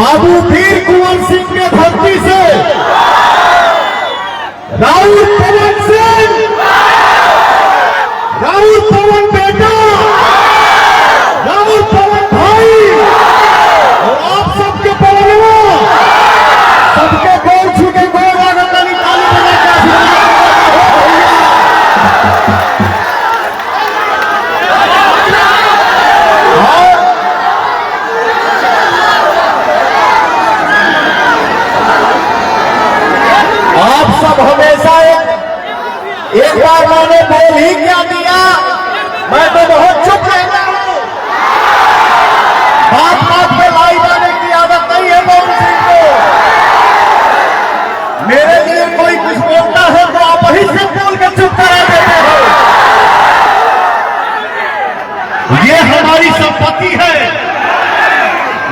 बाबू वीर कुंवर सिंह के धरती से राउत पवन सिंह, राउत पवन बेटा, राउत पवन भाई और आप सबके पवनों, सबके गोल छूके गोल लागत निकाली बना आप सब हमेशा एक बार मैंने बोल ही क्या दिया, मैं तो बहुत चुप रहता हूं। बात बात पे लाइव आने की आदत नहीं है पवन सिंह को। मेरे लिए कोई कुछ बोलता है तो आप वही से बोल के चुप करा देते हो। ये हमारी संपत्ति है।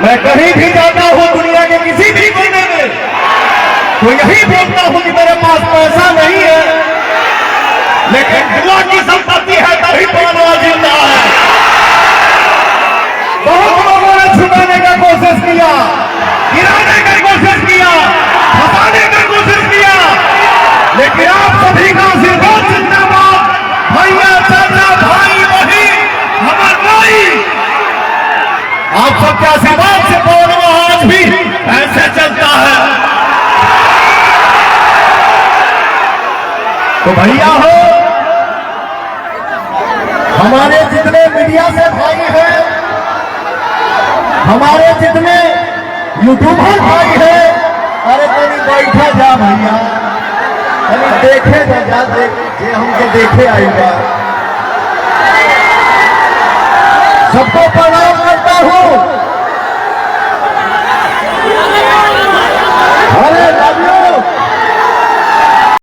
मैं कहीं भी जाता हूं दुनिया के किसी भी कोने में तो यही बोलता हूं कि मेरे पास पैसा नहीं है, लेकिन दुआ की संपत्ति है तभी पवनवा जिंदा है। बहुत लोगों ने छुपाने का कोशिश किया, गिराने का कोशिश किया, फंसाने का कोशिश किया, लेकिन आप सभी का आशीर्वाद जिंदाबाद। भैया चाचा भाई बहन हमार भाई, आप सबके आशीर्वाद से पवनवा आज भी ऐसे चलता है। तो भैया हो, हमारे जितने मीडिया से भाई हैं, हमारे जितने यूट्यूबर भाई हैं, अरे कहीं बैठा जा भैया, कहीं देखे जा, देखे हमके देखे आएगा। सबको प्रणाम।